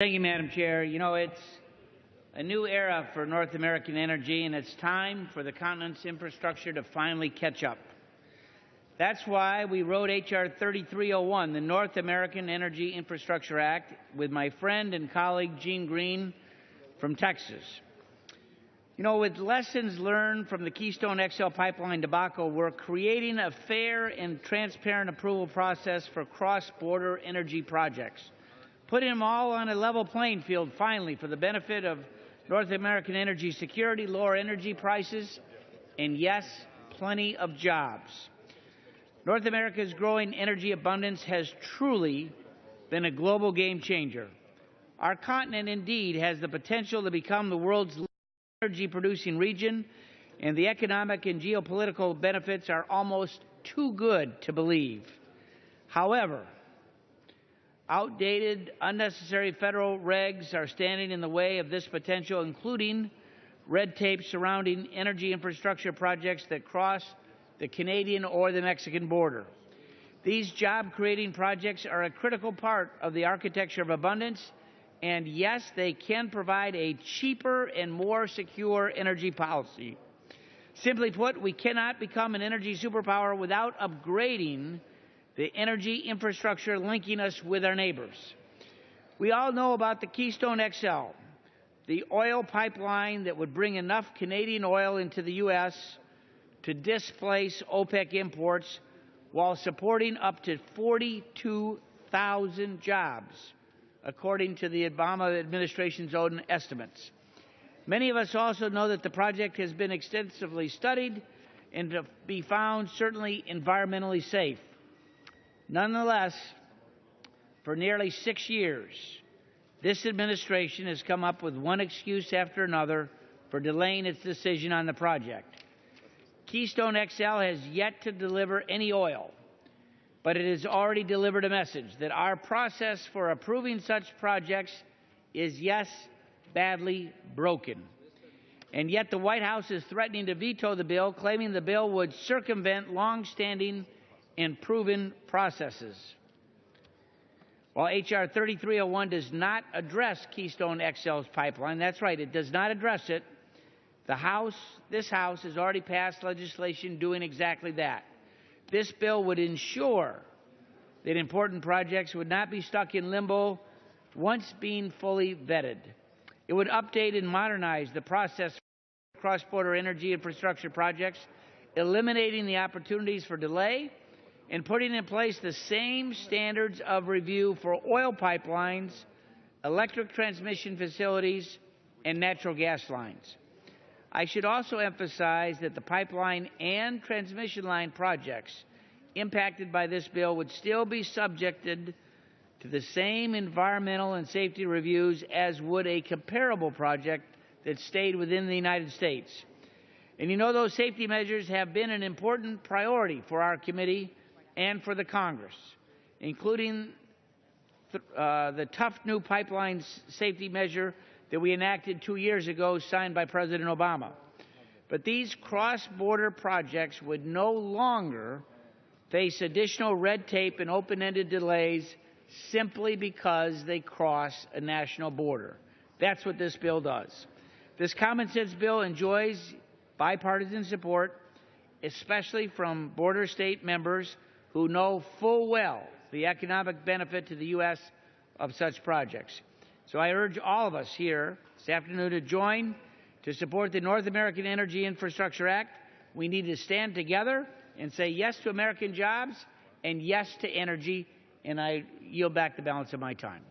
Thank you, Madam Chair. You know, it's a new era for North American energy, and it's time for the continent's infrastructure to finally catch up. That's why we wrote H.R. 3301, the North American Energy Infrastructure Act, with my friend and colleague Gene Green from Texas. You know, with lessons learned from the Keystone XL pipeline debacle, we're creating a fair and transparent approval process for cross-border energy projects, putting them all on a level playing field, finally, for the benefit of North American energy security, lower energy prices, and, yes, plenty of jobs. North America's growing energy abundance has truly been a global game changer. Our continent, indeed, has the potential to become the world's leading energy-producing region, and the economic and geopolitical benefits are almost too good to believe. However, outdated, unnecessary federal regs are standing in the way of this potential, including red tape surrounding energy infrastructure projects that cross the Canadian or the Mexican border. These job-creating projects are a critical part of the architecture of abundance, and yes, they can provide a cheaper and more secure energy policy. Simply put, we cannot become an energy superpower without upgrading the energy infrastructure linking us with our neighbors. We all know about the Keystone XL, the oil pipeline that would bring enough Canadian oil into the U.S. to displace OPEC imports while supporting up to 42,000 jobs, according to the Obama administration's own estimates. Many of us also know that the project has been extensively studied and to be found certainly environmentally safe. Nonetheless, for nearly 6 years, this administration has come up with one excuse after another for delaying its decision on the project. Keystone XL has yet to deliver any oil, but it has already delivered a message that our process for approving such projects is, yes, badly broken. And yet the White House is threatening to veto the bill, claiming the bill would circumvent long-standing and proven processes. While H.R. 3301 does not address Keystone XL's pipeline, that's right, it does not address it, this House has already passed legislation doing exactly that. This bill would ensure that important projects would not be stuck in limbo once being fully vetted. It would update and modernize the process for cross-border energy infrastructure projects, eliminating the opportunities for delay and putting in place the same standards of review for oil pipelines, electric transmission facilities, and natural gas lines. I should also emphasize that the pipeline and transmission line projects impacted by this bill would still be subjected to the same environmental and safety reviews as would a comparable project that stayed within the United States. And you know, those safety measures have been an important priority for our committee and for the Congress, including the tough new pipeline safety measure that we enacted 2 years ago, signed by President Obama. But these cross-border projects would no longer face additional red tape and open-ended delays simply because they cross a national border. That's what this bill does. This common-sense bill enjoys bipartisan support, especially from border state members who know full well the economic benefit to the U.S. of such projects. So I urge all of us here this afternoon to join to support the North American Energy Infrastructure Act. We need to stand together and say yes to American jobs and yes to energy, and I yield back the balance of my time.